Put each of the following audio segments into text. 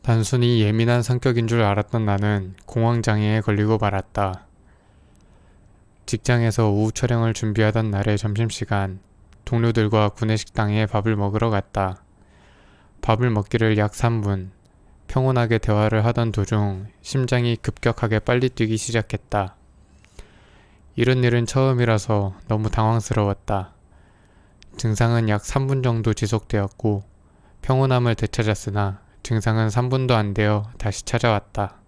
단순히 예민한 성격인 줄 알았던 나는 공황장애에 걸리고 말았다. 직장에서 오후 촬영을 준비하던 날의 점심시간, 동료들과 구내식당에 밥을 먹으러 갔다. 밥을 먹기를 약 3분, 평온하게 대화를 하던 도중 심장이 급격하게 빨리 뛰기 시작했다. 이런 일은 처음이라서 너무 당황스러웠다. 증상은 약 3분 정도 지속되었고 평온함을 되찾았으나 증상은 3분도 안 되어 다시 찾아왔다.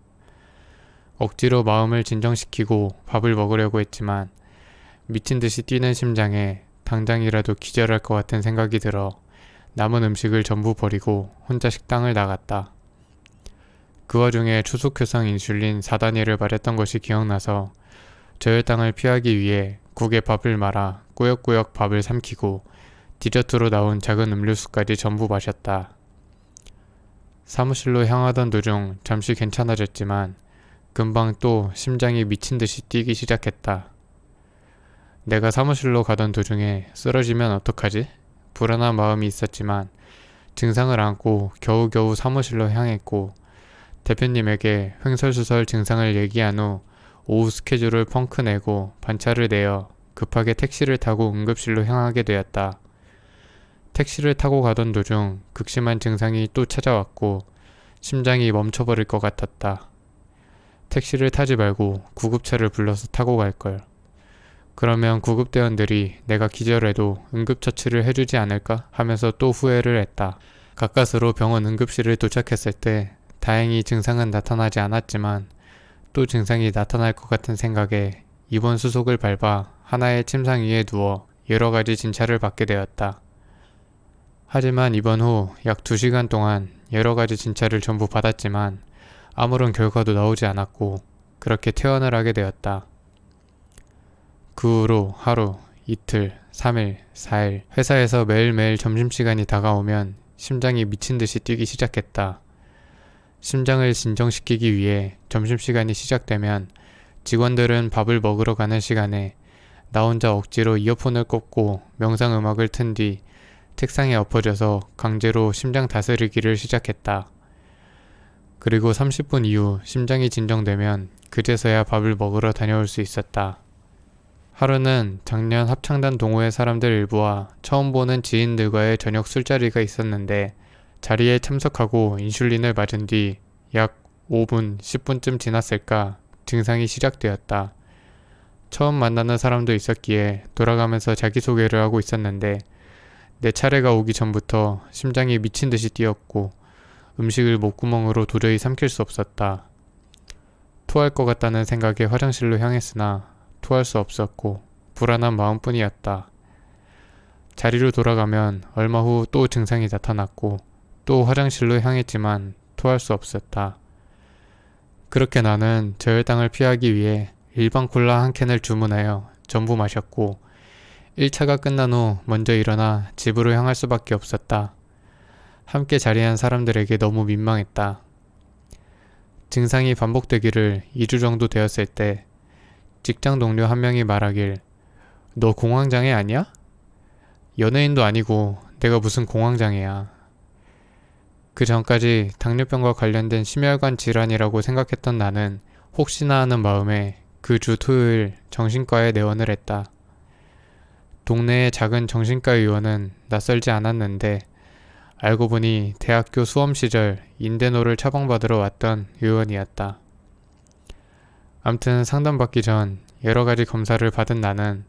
억지로 마음을 진정시키고 밥을 먹으려고 했지만 미친 듯이 뛰는 심장에 당장이라도 기절할 것 같은 생각이 들어 남은 음식을 전부 버리고 혼자 식당을 나갔다. 그 와중에 초속효성 인슐린 4단위를 말했던 것이 기억나서 저혈당을 피하기 위해 국에 밥을 말아 꾸역꾸역 밥을 삼키고 디저트로 나온 작은 음료수까지 전부 마셨다. 사무실로 향하던 도중 잠시 괜찮아졌지만 금방 또 심장이 미친 듯이 뛰기 시작했다. 내가 사무실로 가던 도중에 쓰러지면 어떡하지? 불안한 마음이 있었지만 증상을 안고 겨우겨우 사무실로 향했고 대표님에게 횡설수설 증상을 얘기한 후 오후 스케줄을 펑크 내고 반차를 내어 급하게 택시를 타고 응급실로 향하게 되었다. 택시를 타고 가던 도중 극심한 증상이 또 찾아왔고 심장이 멈춰버릴 것 같았다. 택시를 타지 말고 구급차를 불러서 타고 갈걸. 그러면 구급대원들이 내가 기절해도 응급처치를 해주지 않을까 하면서 또 후회를 했다. 가까스로 병원 응급실을 도착했을 때 다행히 증상은 나타나지 않았지만 또 증상이 나타날 것 같은 생각에 입원 수속을 밟아 하나의 침상 위에 누워 여러가지 진찰을 받게 되었다. 하지만 입원 후 약 2시간 동안 여러가지 진찰을 전부 받았지만 아무런 결과도 나오지 않았고 그렇게 퇴원을 하게 되었다. 그 후로 하루, 이틀, 3일, 4일 회사에서 매일매일 점심시간이 다가오면 심장이 미친듯이 뛰기 시작했다. 심장을 진정시키기 위해 점심시간이 시작되면 직원들은 밥을 먹으러 가는 시간에 나 혼자 억지로 이어폰을 꽂고 명상음악을 튼 뒤 책상에 엎어져서 강제로 심장 다스리기를 시작했다. 그리고 30분 이후 심장이 진정되면 그제서야 밥을 먹으러 다녀올 수 있었다. 하루는 작년 합창단 동호회 사람들 일부와 처음 보는 지인들과의 저녁 술자리가 있었는데 자리에 참석하고 인슐린을 맞은 뒤 약 5분, 10분쯤 지났을까 증상이 시작되었다. 처음 만나는 사람도 있었기에 돌아가면서 자기소개를 하고 있었는데 내 차례가 오기 전부터 심장이 미친 듯이 뛰었고 음식을 목구멍으로 도저히 삼킬 수 없었다. 토할 것 같다는 생각에 화장실로 향했으나 토할 수 없었고 불안한 마음뿐이었다. 자리로 돌아가면 얼마 후 또 증상이 나타났고 또 화장실로 향했지만 토할 수 없었다. 그렇게 나는 저혈당을 피하기 위해 일반 콜라 한 캔을 주문하여 전부 마셨고 1차가 끝난 후 먼저 일어나 집으로 향할 수밖에 없었다. 함께 자리한 사람들에게 너무 민망했다. 증상이 반복되기를 2주 정도 되었을 때 직장 동료 한 명이 말하길 너 공황장애 아니야? 연예인도 아니고 내가 무슨 공황장애야. 그 전까지 당뇨병과 관련된 심혈관 질환이라고 생각했던 나는 혹시나 하는 마음에 그 주 토요일 정신과에 내원을 했다. 동네의 작은 정신과 의원은 낯설지 않았는데 알고 보니 대학교 수험 시절 인대노를 처방받으러 왔던 의원이었다. 암튼 상담받기 전 여러가지 검사를 받은 나는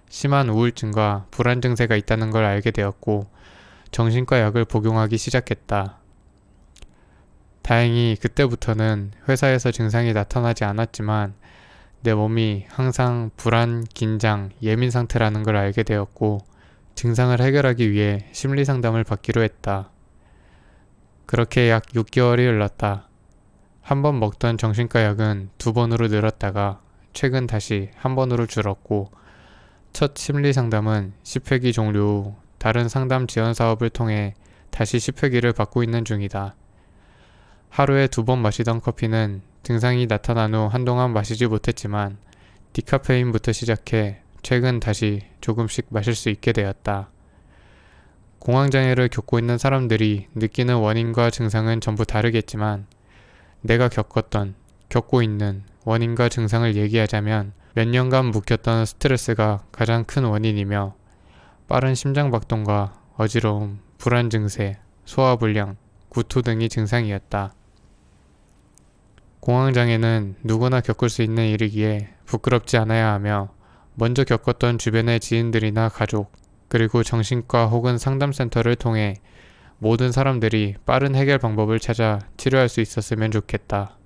심한 우울증과 불안 증세가 있다는 걸 알게 되었고 정신과 약을 복용하기 시작했다. 다행히 그때부터는 회사에서 증상이 나타나지 않았지만 내 몸이 항상 불안, 긴장, 예민 상태라는 걸 알게 되었고 증상을 해결하기 위해 심리상담을 받기로 했다. 그렇게 약 6개월이 흘렀다. 한 번 먹던 정신과 약은 2번으로 늘었다가 최근 다시 1번으로 줄었고 첫 심리상담은 10회기 종료 후 다른 상담 지원 사업을 통해 다시 10회기를 받고 있는 중이다. 하루에 2번 마시던 커피는 증상이 나타난 후 한동안 마시지 못했지만 디카페인부터 시작해 최근 다시 조금씩 마실 수 있게 되었다. 공황장애를 겪고 있는 사람들이 느끼는 원인과 증상은 전부 다르겠지만 내가 겪고 있는 원인과 증상을 얘기하자면 몇 년간 묵혔던 스트레스가 가장 큰 원인이며 빠른 심장박동과 어지러움, 불안 증세, 소화불량, 구토 등이 증상이었다. 공황장애는 누구나 겪을 수 있는 일이기에 부끄럽지 않아야 하며 먼저 겪었던 주변의 지인들이나 가족, 그리고 정신과 혹은 상담센터를 통해 모든 사람들이 빠른 해결 방법을 찾아 치료할 수 있었으면 좋겠다.